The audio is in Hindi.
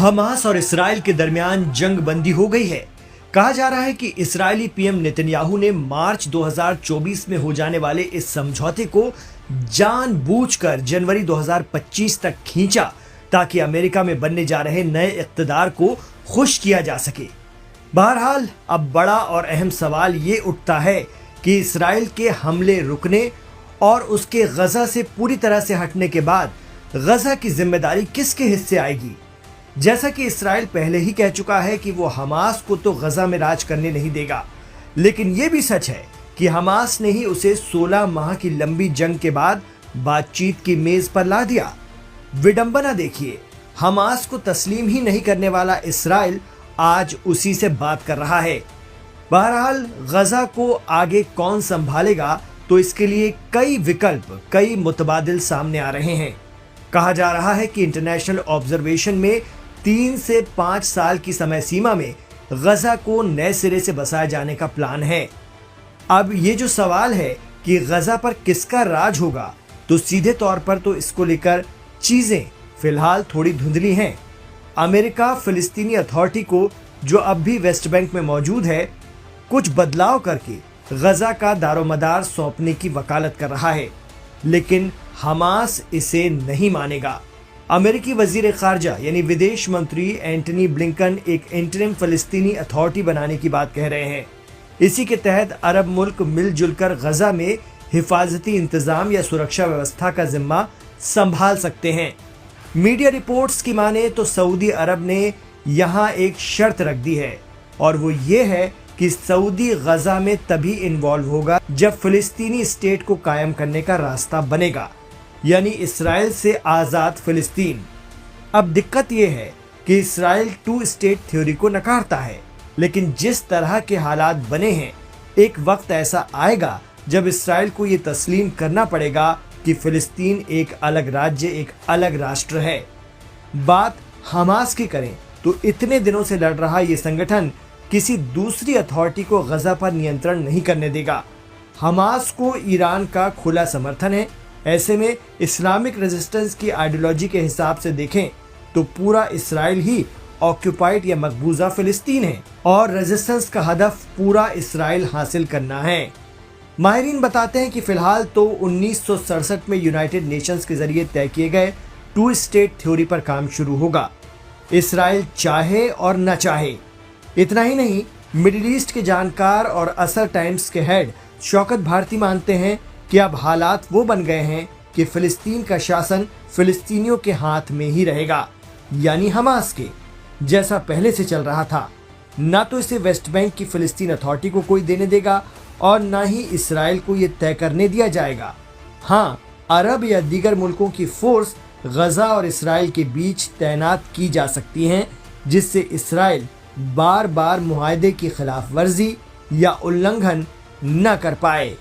हमास और इसराइल के दरमियान जंग बंदी हो गई है। कहा जा रहा है कि इस्राएली पीएम नेतन्याहू ने मार्च 2024 में हो जाने वाले इस समझौते को जानबूझकर जनवरी 2025 तक खींचा ताकि अमेरिका में बनने जा रहे नए इक़्तिदार को खुश किया जा सके। बहरहाल अब बड़ा और अहम सवाल ये उठता है कि इस्राइल के हमले रुकने और उसके गजा से पूरी तरह से हटने के बाद गजा की जिम्मेदारी किसके हिस्से आएगी। जैसा कि इस्राइल पहले ही कह चुका है कि वो हमास को तो गजा में राज करने नहीं देगा, लेकिन ये भी सच है कि हमास ने ही उसे 16 माह की लंबी जंग के बाद बातचीत की मेज पर ला दिया। विडंबना देखिए, हमास को तस्लीम ही नहीं करने वाला इस्राइल आज उसी से बात कर रहा है। बहरहाल गजा को आगे कौन संभालेगा, तो इसके लिए कई विकल्प, कई मुतबादिल सामने आ रहे हैं। कहा जा रहा है कि इंटरनेशनल ऑब्जर्वेशन में 3 से 5 साल की समय सीमा में गजा को नए सिरे से बसाए जाने का प्लान है। अब ये जो सवाल है कि गजा पर किसका राज होगा, तो सीधे तौर पर तो इसको लेकर चीजें फिलहाल थोड़ी धुंधली हैं। अमेरिका फिलिस्तीनी अथॉरिटी को, जो अब भी वेस्ट बैंक में मौजूद है, कुछ बदलाव करके गजा का दारोमदार सौंपने की वकालत कर रहा है, लेकिन हमास इसे नहीं मानेगा। अमेरिकी वजीर खारजा यानी विदेश मंत्री एंटनी ब्लिंकन एक इंटरिम फिलिस्तीनी अथॉरिटी बनाने की बात कह रहे हैं। इसी के तहत अरब मुल्क मिलजुल कर गजा में हिफाजती इंतजाम या सुरक्षा व्यवस्था का जिम्मा संभाल सकते हैं। मीडिया रिपोर्ट्स की माने तो सऊदी अरब ने यहाँ एक शर्त रख दी है, और वो ये है कि सऊदी गजा में तभी इन्वॉल्व होगा जब फिलिस्तीनी स्टेट को कायम करने का रास्ता बनेगा, यानी इसराइल से आज़ाद फिलिस्तीन। अब दिक्कत यह है कि इसराइल 2 स्टेट थ्योरी को नकारता है, लेकिन जिस तरह के हालात बने हैं, एक वक्त ऐसा आएगा जब इसराइल को ये तस्लीम करना पड़ेगा कि फिलिस्तीन एक अलग राज्य, एक अलग राष्ट्र है। बात हमास की करें तो इतने दिनों से लड़ रहा ये संगठन किसी दूसरी अथॉरिटी को गजा पर नियंत्रण नहीं करने देगा। हमास को ईरान का खुला समर्थन है। ऐसे में इस्लामिक रेजिस्टेंस की आइडियोलॉजी के हिसाब से देखें तो पूरा इसराइल ही ऑक्यूपाइड या मकबूजा फिलिस्तीन है, और रेजिस्टेंस का हदफ पूरा इसराइल हासिल करना है। माहिरीन बताते हैं कि फिलहाल तो 1967 में यूनाइटेड नेशंस के जरिए तय किए गए 2 स्टेट थ्योरी पर काम शुरू होगा, इसराइल चाहे और न चाहे। इतना ही नहीं, मिडिल ईस्ट के जानकार और असर टाइम्स के हेड शौकत भारती मानते हैं कि अब हालात वो बन गए हैं कि फिलिस्तीन का शासन फिलिस्तीनियों के हाथ में ही रहेगा, यानी हमास के, जैसा पहले से चल रहा था। ना तो इसे वेस्ट बैंक की फिलिस्तीन अथॉरिटी को कोई देने देगा, और ना ही इसराइल को ये तय करने दिया जाएगा। हाँ, अरब या दीगर मुल्कों की फोर्स गजा और इसराइल के बीच तैनात की जा सकती हैं, जिससे इसराइल बार बार मुआहदे की खिलाफ वर्जी या उल्लंघन न कर पाए।